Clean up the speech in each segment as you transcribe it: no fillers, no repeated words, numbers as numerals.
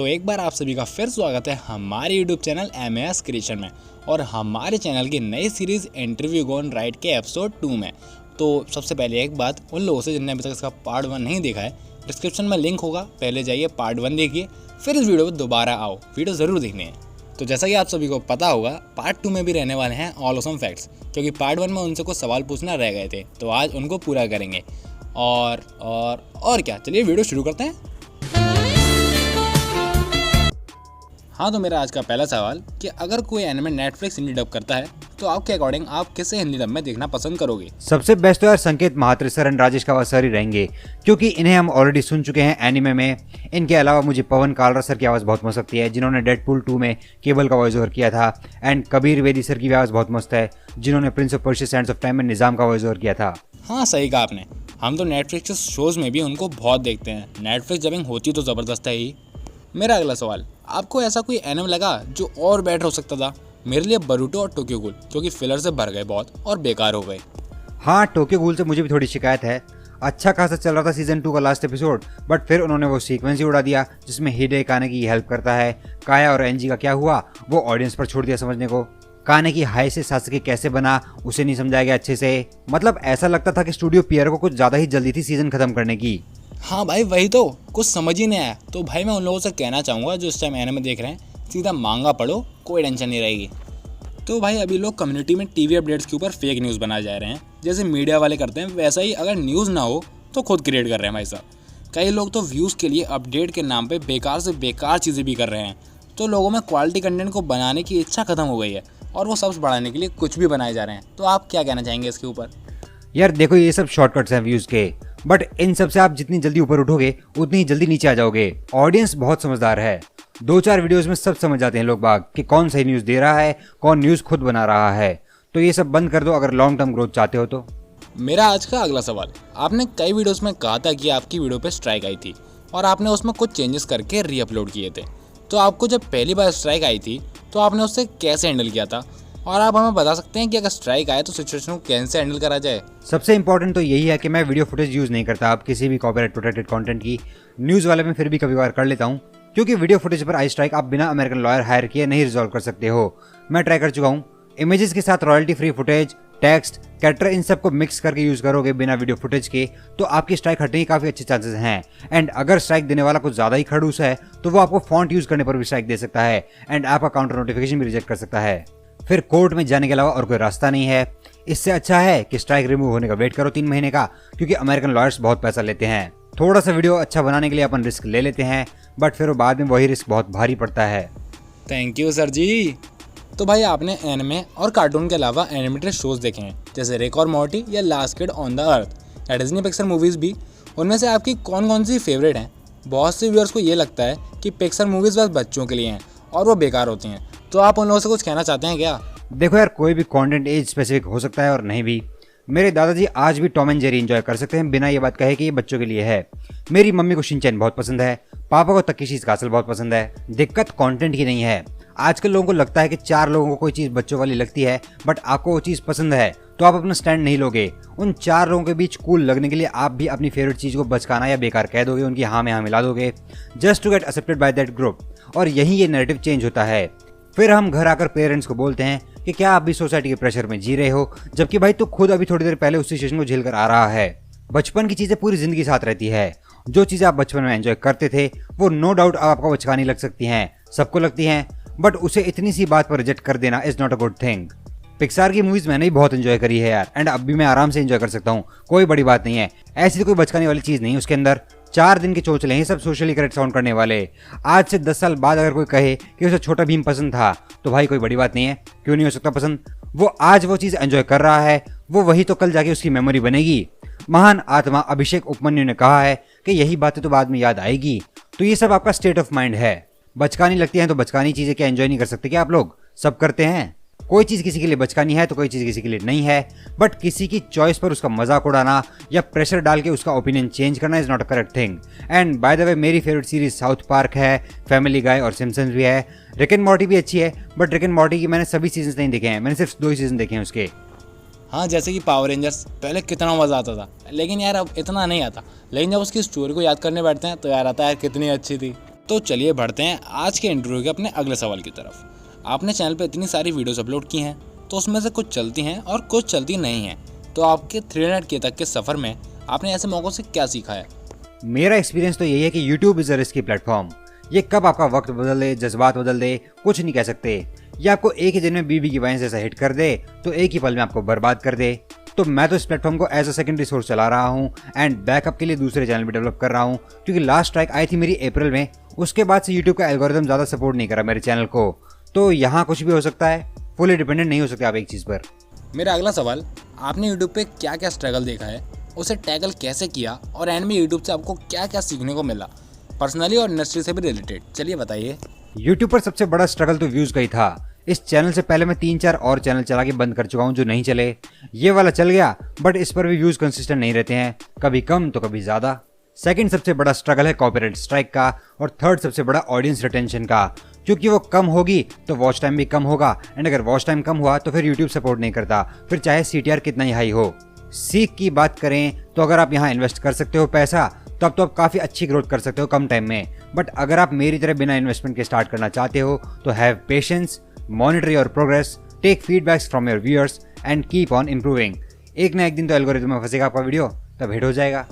तो एक बार आप सभी का फिर स्वागत है हमारे यूट्यूब चैनल MS क्रिएशन में और हमारे चैनल की नई सीरीज़ इंटरव्यू गॉन राइट के एपिसोड 2 में। तो सबसे पहले एक बात उन लोगों से जिन्होंने अभी तक इसका पार्ट 1 नहीं देखा है, डिस्क्रिप्शन में लिंक होगा, पहले जाइए पार्ट 1 देखिए, फिर इस वीडियो पर दोबारा आओ, वीडियो ज़रूर देखनी है। तो जैसा कि आप सभी को पता होगा, पार्ट 2 में भी रहने वाले हैं ऑल ऑसम फैक्ट्स, क्योंकि पार्ट 1 में उनसे कुछ सवाल पूछना रह गए थे, तो आज उनको पूरा करेंगे। और क्या, चलिए वीडियो शुरू करते हैं। हाँ, तो मेरा आज का पहला सवाल कि अगर कोई एनिमे नेटफ्लिक्स हिंदी डब करता है तो आपके अकॉर्डिंग आप किसे हिंदी डब में देखना पसंद करोगे? सबसे बेस्ट तो यार Sanket Mhatre sir and Rajesh Khanna sir ही रहेंगे, क्योंकि इन्हें हम ऑलरेडी सुन चुके हैं एनिमे में। इनके अलावा मुझे पवन कालरा सर की आवाज़ बहुत मस्त लगती है, जिन्होंने डेडपूल 2 में केबल का वॉइस ओवर किया था। एंड कबीर वेदी सर की भी आवाज़ बहुत मस्त है, जिन्होंने Prince of Persia Sands of time में निजाम का वॉइस ओवर किया था। हाँ, सही कहा आपने। हम तो नेटफ्लिक्स शोज़ में भी उनको बहुत देखते हैं। नेटफ्लिक्स डबिंग होती तो ज़बरदस्त है ही। मेरा अगला सवाल, आपको ऐसा कोई एनिमे लगा जो और बेटर हो सकता था? मेरे लिए बरूटो और टोक्यो गूल, क्योंकि फिलर से भर गए बहुत और बेकार हो गए। हाँ, टोक्यो गूल से मुझे भी थोड़ी शिकायत है। अच्छा खासा चल रहा था सीजन 2 का लास्ट एपिसोड, बट फिर उन्होंने वो सीक्वेंस ही उड़ा दिया जिसमें हिडे काने की हेल्प करता है। काया और एनजी का क्या हुआ वो ऑडियंस पर छोड़ दिया समझने को। काने की हाई से सासुके कैसे बना उसे नहीं समझाया गया अच्छे से। मतलब ऐसा लगता था कि स्टूडियो पियर को कुछ ज़्यादा ही जल्दी थी सीजन खत्म करने की। हाँ भाई, वही तो, कुछ समझ ही नहीं आया। तो भाई मैं उन लोगों से कहना चाहूँगा जो इस टाइम एनिमे देख रहे हैं, सीधा मांगा पढ़ो, कोई टेंशन नहीं रहेगी। तो भाई अभी लोग कम्युनिटी में टीवी अपडेट्स के ऊपर फेक न्यूज़ बनाए जा रहे हैं, जैसे मीडिया वाले करते हैं वैसा ही अगर न्यूज़ ना हो तो खुद क्रिएट कर रहे हैं भाई साहब। कई लोग तो व्यूज़ के लिए अपडेट के नाम पे बेकार से बेकार चीज़ें भी कर रहे हैं। तो लोगों में क्वालिटी कंटेंट को बनाने की इच्छा खत्म हो गई है और वो सब्स बढ़ाने के लिए कुछ भी बनाए जा रहे हैं। तो आप क्या कहना चाहेंगे इसके ऊपर? यार देखो, ये सब शॉर्टकट्स हैं व्यूज़ के, बट इन सब से आप जितनी जल्दी ऊपर उठोगे उतनी ही जल्दी नीचे आ जाओगे। ऑडियंस बहुत समझदार है, 2-4 वीडियोस में सब समझ जाते हैं लोग बाग कि कौन सही न्यूज़ दे रहा है, कौन न्यूज़ खुद बना रहा है। तो ये सब बंद कर दो अगर लॉन्ग टर्म ग्रोथ चाहते हो तो। मेरा आज का अगला सवाल, आपने कई वीडियोस में कहा था कि आपकी वीडियो पे स्ट्राइक आई थी और आपने उसमें कुछ चेंजेस करके री अपलोड किए थे। तो आपको जब पहली बार स्ट्राइक आई थी तो आपने उससे कैसे हैंडल किया था, और आप हमें बता सकते हैं कि अगर स्ट्राइक आए तो सिचुएशन को कैसे हैंडल करा जाए? सबसे इंपॉर्टेंट तो यही है कि मैं वीडियो फुटेज यूज़ नहीं करता आप किसी भी कॉपीराइट प्रोटेक्टेड कंटेंट की। न्यूज़ वाले में फिर भी कभी बार कर लेता हूँ, क्योंकि वीडियो फुटेज पर आई स्ट्राइक आप बिना अमेरिकन लॉयर हायर किए नहीं रिजॉल्व कर सकते हो। मैं ट्राई कर चुका हूँ। इमेजेस के साथ royalty free footage, text, character, इन सब को मिक्स करके यूज़ करोगे बिना वीडियो फुटेज के तो आपकी स्ट्राइक हटने की काफ़ी अच्छे चांसेस हैं। एंड अगर स्ट्राइक देने वाला कुछ ज़्यादा ही खड़ूस है तो वो आपको फॉन्ट यूज़ करने पर भी स्ट्राइक दे सकता है एंड आपका काउंटर नोटिफिकेशन भी रिजेक्ट कर सकता है। फिर कोर्ट में जाने के अलावा और कोई रास्ता नहीं है। इससे अच्छा है कि स्ट्राइक रिमूव होने का वेट करो 3 महीने का, क्योंकि अमेरिकन लॉयर्स बहुत पैसा लेते हैं। थोड़ा सा वीडियो अच्छा बनाने के लिए अपन रिस्क ले लेते हैं, बट फिर वो बाद में वही रिस्क बहुत भारी पड़ता है। थैंक यू सर जी। तो भाई आपने एनिमे और कार्टून के अलावा एनिमेटेड शोज़ देखे हैं जैसे रिक और मॉर्टी या last kid on the earth या डिज्नी पिक्सर मूवीज़ भी। उनमें से आपकी कौन कौन सी फेवरेट हैं? बहुत से व्यूअर्स को ये लगता है कि पिक्सर मूवीज़ बस बच्चों के लिए हैं और वो बेकार होती हैं। तो आप उन लोगों से कुछ कहना चाहते हैं क्या? देखो यार, कोई भी कंटेंट एज स्पेसिफिक हो सकता है और नहीं भी। मेरे दादाजी आज भी टॉम एंड जेरी एंजॉय कर सकते हैं बिना ये बात कहे कि ये बच्चों के लिए है। मेरी मम्मी को शिनचैन बहुत पसंद है, पापा को तकेशीस कासल बहुत पसंद है। दिक्कत कंटेंट की नहीं है। आजकल लोगों को लगता है कि 4 लोगों को कोई चीज़ बच्चों वाली लगती है, बट आपको वो चीज़ पसंद है तो आप अपना स्टैंड नहीं लोगे। उन 4 लोगों के बीच कूल लगने के लिए आप भी अपनी फेवरेट चीज़ को बचकाना या बेकार कह दोगे, उनकी हाँ में हाँ मिला दोगे just to get accepted by that group. और यही ये नैरेटिव चेंज होता है। फिर हम घर आकर पेरेंट्स को बोलते हैं कि क्या आप भी सोसाइटी के प्रेशर में जी रहे हो, जबकि भाई तू खुद अभी थोड़ी देर पहले उस सिचुएशन को झेल कर आ रहा है। बचपन की चीज़ें पूरी जिंदगी साथ रहती है। जो चीज़ें आप बचपन में एंजॉय करते थे वो नो डाउट आपको बचकानी लग सकती हैं, सबको लगती हैं, बट उसे इतनी सी बात पर रिजेक्ट कर देना is not a good thing. Pixar की मूवीज मैंने भी बहुत एंजॉय करी है यार, एंड अब भी मैं आराम से एंजॉय कर सकता हूँ, कोई बड़ी बात नहीं है। ऐसी तो कोई बचकाने वाली चीज़ नहीं है उसके अंदर। 4 दिन के चोचले हैं सब सोशली करेक्ट साउंड करने वाले। आज से 10 साल बाद अगर कोई कहे कि उसे छोटा भीम पसंद था तो भाई कोई बड़ी बात नहीं है, क्यों नहीं हो सकता पसंद। वो आज वो चीज़ एंजॉय कर रहा है, वो वही तो कल जाके उसकी मेमोरी बनेगी। महान आत्मा अभिषेक उपमन्यु ने कहा है कि यही बातें तो बाद में याद आएगी। तो ये सब आपका स्टेट ऑफ माइंड है। बचकानी लगती हैं तो बचकानी चीज़ें क्या एंजॉय नहीं कर सकते क्या आप लोग? सब करते हैं। कोई चीज़ किसी के लिए बचकानी है तो कोई चीज़ किसी के लिए नहीं है, बट किसी की चॉइस पर उसका मजाक उड़ाना या प्रेशर डाल के उसका ओपिनियन चेंज करना is not a correct thing. And by the way, मेरी फेवरेट सीरीज साउथ पार्क है, फैमिली गाय और सिम्पसन्स भी है। रिक एंड मॉर्टी भी अच्छी है, बट रिक एंड मॉर्टी की मैंने सभी सीजन नहीं देखे हैं, मैंने सिर्फ 2 ही सीजन देखे हैं उसके। हाँ, जैसे कि पावर रेंजर्स पहले कितना मज़ा आता था, लेकिन यार अब इतना नहीं आता। लेकिन जब उसकी स्टोरी को याद करने बैठते हैं तो यार आता है यार कितनी अच्छी थी। तो चलिए बढ़ते हैं आज के इंटरव्यू के अपने अगले सवाल की तरफ। आपने चैनल पे इतनी सारी वीडियोस अपलोड की हैं, तो उसमें से कुछ चलती हैं और कुछ चलती नहीं हैं। तो आपके 300K तक के सफ़र में आपने ऐसे मौक़ों से क्या सीखा है? मेरा एक्सपीरियंस तो यही है कि YouTube is a risky platform. ये कब आपका वक्त बदल दे, जज्बात बदल दे, कुछ नहीं कह सकते। ये आपको एक ही दिन में बीबी की वाइन जैसा हिट कर दे तो एक ही पल में आपको बर्बाद कर दे। तो मैं तो इस प्लेटफॉर्म को एज अ सेकेंडरी सोर्स चला रहा हूँ एंड बैकअप के लिए दूसरे चैनल भी डेवलप कर रहा हूँ, क्योंकि लास्ट स्ट्राइक आई थी मेरी अप्रैल में। उसके बाद से यूट्यूब का एल्गोरिदम ज़्यादा सपोर्ट नहीं करा मेरे चैनल को। तो यहाँ कुछ भी हो सकता है, फुली डिपेंडेंट नहीं हो सकते आप एक चीज़ पर। मेरा अगला सवाल, आपने यूट्यूब पे क्या क्या स्ट्रगल देखा है, उसे टैकल कैसे किया और एंड में यूट्यूब से आपको क्या क्या सीखने को मिला, पर्सनली और इंडस्ट्री से भी रिलेटेड? चलिए बताइए। यूट्यूब पर सबसे बड़ा स्ट्रगल तो व्यूज़ का ही था। इस चैनल से पहले मैं 3-4 और चैनल चला के बंद कर चुका हूँ जो नहीं चले। ये वाला चल गया, बट इस पर भी व्यूज़ कंसिस्टेंट नहीं रहते हैं, कभी कम तो कभी ज़्यादा। सेकंड सबसे बड़ा स्ट्रगल है कॉपीराइट स्ट्राइक का, और थर्ड सबसे बड़ा ऑडियंस रिटेंशन का, क्योंकि वो कम होगी तो वॉच टाइम भी कम होगा, एंड अगर वॉच टाइम कम हुआ तो फिर यूट्यूब सपोर्ट नहीं करता, फिर चाहे CTR कितना ही हाई हो। सीख की बात करें तो अगर आप यहाँ इन्वेस्ट कर सकते हो पैसा, तब तो आप काफ़ी अच्छी ग्रोथ कर सकते हो कम टाइम में। बट अगर आप मेरी तरह बिना इन्वेस्टमेंट के स्टार्ट करना चाहते हो तो have patience, monitor your progress, take feedbacks from your viewers and keep on improving. एक ना एक दिन तो एल्गोरिथम में फंसेगा आपका वीडियो, तब हिट हो जाएगा।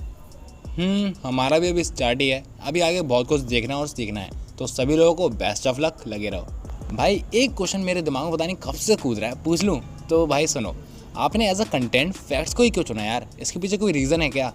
हमारा भी अभी स्टार्ट ही है, अभी आगे बहुत कुछ देखना और सीखना है। तो सभी लोगों को बेस्ट ऑफ लक, लगे रहो। भाई एक क्वेश्चन मेरे दिमाग में पता नहीं कब से कूद रहा है, पूछ लूँ? तो भाई सुनो, आपने एज अ कंटेंट फैक्ट्स को ही क्यों चुना यार? इसके पीछे कोई रीज़न है क्या?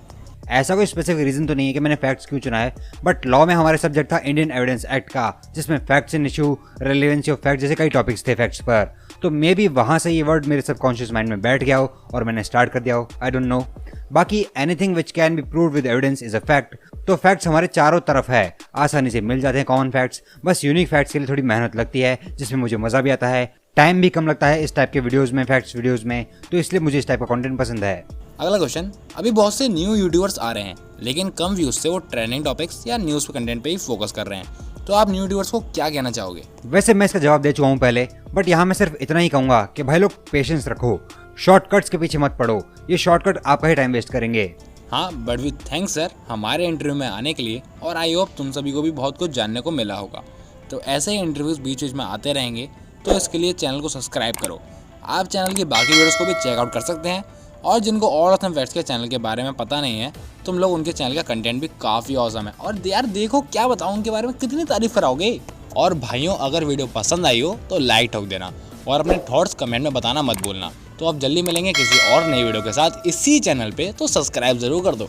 ऐसा कोई स्पेसिफिक रीजन तो नहीं है कि मैंने फैक्ट्स क्यों चुना है, बट लॉ में हमारे सब्जेक्ट था इंडियन एविडेंस एक्ट का, जिसमें facts in issue, relevancy of fact जैसे कई टॉपिक्स थे फैक्ट्स पर। तो मे बी वहां से ये वर्ड मेरे सबकॉन्शियस माइंड में बैठ गया हो और मैंने स्टार्ट कर दिया हो, आई डोंट नो। बाकी anything which can be proved with evidence is a fact. तो फैक्ट्स हमारे चारों तरफ है, आसानी से मिल जाते हैं कॉमन फैक्ट्स। बस यूनिक फैक्ट्स के लिए थोड़ी मेहनत लगती है, जिसमें मुझे मजा भी आता है, टाइम भी कम लगता है इस टाइप के वीडियोस में, फैक्ट्स वीडियोस में। तो इसलिए मुझे इस टाइप का कंटेंट पसंद है। अगला क्वेश्चन, अभी बहुत से न्यू यूट्यूबर्स आ रहे हैं, लेकिन कम व्यूज से वो ट्रेंडिंग टॉपिक्स या न्यूज़ कंटेंट पे ही फोकस कर रहे हैं। तो आप न्यू यूट्यूबर्स को क्या कहना चाहोगे? वैसे मैं इसका जवाब दे चुका हूँ पहले, बट यहाँ मैं सिर्फ इतना ही कहूँगा कि भाई लोग पेशेंस रखो, शॉर्टकट्स के पीछे मत पड़ो, ये शॉर्टकट आपका ही टाइम वेस्ट करेंगे। हाँ, बट वी थैंक्स सर हमारे इंटरव्यू में आने के लिए, और आई होप तुम सभी को भी बहुत कुछ जानने को मिला होगा। तो ऐसे ही इंटरव्यूज बीच बीच में आते रहेंगे, तो इसके लिए चैनल को सब्सक्राइब करो। आप चैनल की बाकी वीडियोस को भी चेकआउट कर सकते हैं, और जिनको और ऑसम फैक्ट्स के चैनल के बारे में पता नहीं है, तुम लोग उनके चैनल का कंटेंट भी काफ़ी ऑसम है। और यार देखो क्या बताऊँ उनके बारे में, कितनी तारीफ कराओगे। और भाइयों, अगर वीडियो पसंद आई हो तो लाइक ठोक देना, और अपने थॉट्स कमेंट में बताना मत भूलना। तो अब जल्दी मिलेंगे किसी और नई वीडियो के साथ इसी चैनल पे, तो सब्सक्राइब ज़रूर कर दो।